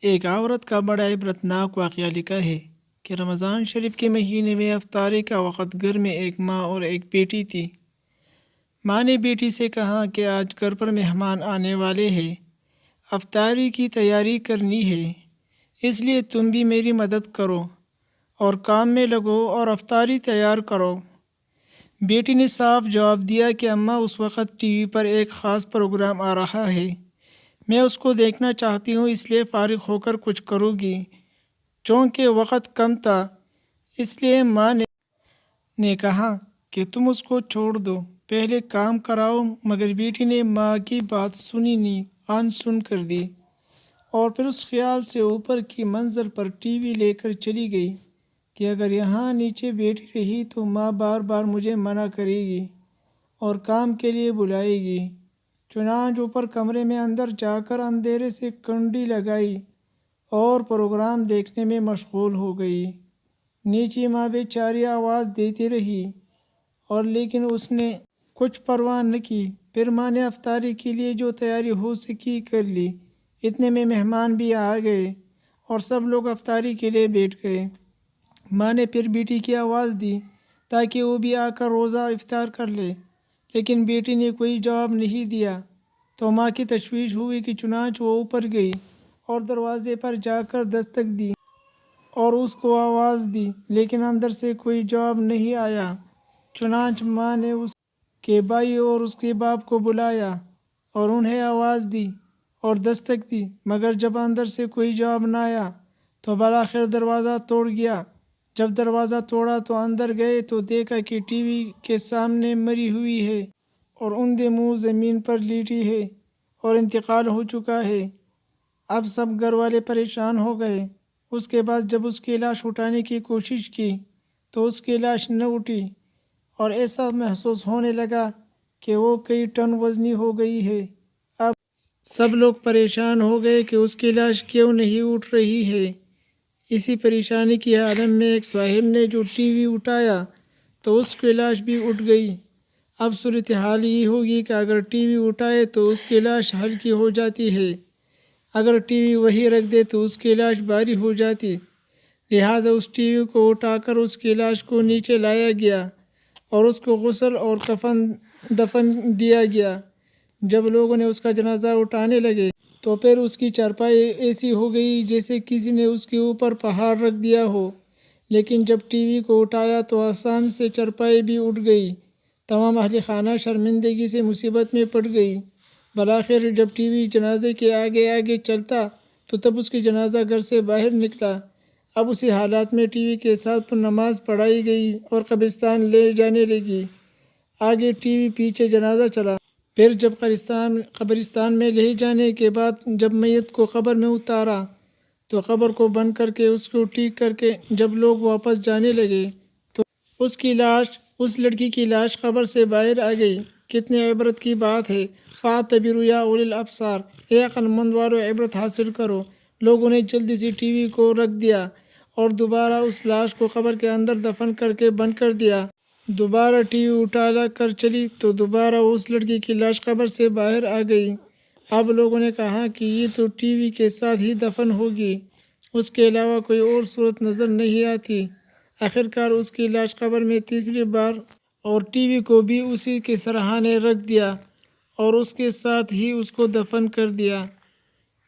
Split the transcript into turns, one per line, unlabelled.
ایک عورت کا بڑا عبرتناک واقعہ لکھا ہے کہ رمضان شریف کے مہینے میں افطاری کا وقت گھر میں ایک ماں اور ایک بیٹی تھی۔ ماں نے بیٹی سے کہا کہ آج گھر پر مہمان آنے والے ہیں، افطاری کی تیاری کرنی ہے، اس لیے تم بھی میری مدد کرو اور کام میں لگو اور افطاری تیار کرو۔ بیٹی نے صاف جواب دیا کہ اماں اس وقت ٹی وی پر ایک خاص پروگرام آ رہا ہے، میں اس کو دیکھنا چاہتی ہوں، اس لیے فارغ ہو کر کچھ کروں گی۔ چونکہ وقت کم تھا اس لیے ماں نے کہا کہ تم اس کو چھوڑ دو، پہلے کام کراؤ، مگر بیٹی نے ماں کی بات سنی نہیں، آن سن کر دی اور پھر اس خیال سے اوپر کی منزل پر ٹی وی لے کر چلی گئی کہ اگر یہاں نیچے بیٹھی رہی تو ماں بار بار مجھے منع کرے گی اور کام کے لیے بلائے گی۔ چنانچہ اوپر کمرے میں اندر جا کر اندھیرے سے کنڈی لگائی اور پروگرام دیکھنے میں مشغول ہو گئی۔ نیچے ماں بیچاری آواز دیتی رہی اور لیکن اس نے کچھ پرواہ نہ کی۔ پھر ماں نے افطاری کے لیے جو تیاری ہو سکی کر لی۔ اتنے میں مہمان بھی آ گئے اور سب لوگ افطاری کے لیے بیٹھ گئے۔ ماں نے پھر بیٹی کی آواز دی تاکہ وہ بھی آ کر روزہ افطار کر لے، لیکن بیٹی نے کوئی جواب نہیں دیا تو ماں کی تشویش ہوئی کہ چنانچہ وہ اوپر گئی اور دروازے پر جا کر دستک دی اور اس کو آواز دی، لیکن اندر سے کوئی جواب نہیں آیا۔ چنانچہ ماں نے اس کے بھائی اور اس کے باپ کو بلایا اور انہیں آواز دی اور دستک دی، مگر جب اندر سے کوئی جواب نہ آیا تو بالآخر دروازہ توڑ گیا۔ جب دروازہ توڑا تو اندر گئے تو دیکھا کہ ٹی وی کے سامنے مری ہوئی ہے اور اندھے منہ زمین پر لیٹی ہے اور انتقال ہو چکا ہے۔ اب سب گھر والے پریشان ہو گئے۔ اس کے بعد جب اس کی لاش اٹھانے کی کوشش کی تو اس کی لاش نہ اٹھی اور ایسا محسوس ہونے لگا کہ وہ کئی ٹن وزنی ہو گئی ہے۔ اب سب لوگ پریشان ہو گئے کہ اس کی لاش کیوں نہیں اٹھ رہی ہے۔ اسی پریشانی کی عالم میں ایک صاحب نے جو ٹی وی اٹھایا تو اس کی لاش بھی اٹھ گئی۔ اب صورتحال یہ ہوگی کہ اگر ٹی وی اٹھائے تو اس کی لاش ہلکی ہو جاتی ہے، اگر ٹی وی وہی رکھ دے تو اس کی لاش بھاری ہو جاتی۔ لہٰذا اس ٹی وی کو اٹھا کر اس کی لاش کو نیچے لایا گیا اور اس کو غسل اور دفن دیا گیا۔ جب لوگوں نے اس کا جنازہ اٹھانے لگے تو پھر اس کی چارپائی ایسی ہو گئی جیسے کسی نے اس کے اوپر پہاڑ رکھ دیا ہو، لیکن جب ٹی وی کو اٹھایا تو آسان سے چارپائی بھی اٹھ گئی۔ تمام اہل خانہ شرمندگی سے مصیبت میں پڑ گئی۔ بالآخر جب ٹی وی جنازے کے آگے آگے چلتا تو تب اس کی جنازہ گھر سے باہر نکلا۔ اب اسی حالات میں ٹی وی کے ساتھ نماز پڑھائی گئی اور قبرستان لے جانے لگی۔ آگے ٹی وی، پیچھے جنازہ چلا۔ پھر جب قبرستان میں لے جانے کے بعد جب میت کو قبر میں اتارا تو قبر کو بند کر کے اس کو ٹھیک کر کے جب لوگ واپس جانے لگے تو اس لڑکی کی لاش قبر سے باہر آ گئی۔ کتنی عبرت کی بات ہے۔ فَاعْتَبِرُوا يَا أُولِي الْأَبْصَارِ، اے عقل مند والو عبرت حاصل کرو۔ لوگوں نے جلدی سے ٹی وی کو رکھ دیا اور دوبارہ اس لاش کو قبر کے اندر دفن کر کے بند کر دیا۔ دوبارہ ٹی وی اٹھا کر چلی تو دوبارہ اس لڑکی کی لاش قبر سے باہر آ گئی۔ اب لوگوں نے کہا کہ یہ تو ٹی وی کے ساتھ ہی دفن ہوگی، اس کے علاوہ کوئی اور صورت نظر نہیں آتی۔ آخرکار اس کی لاش قبر میں تیسری بار اور ٹی وی کو بھی اسی کے سرہانے رکھ دیا اور اس کے ساتھ ہی اس کو دفن کر دیا۔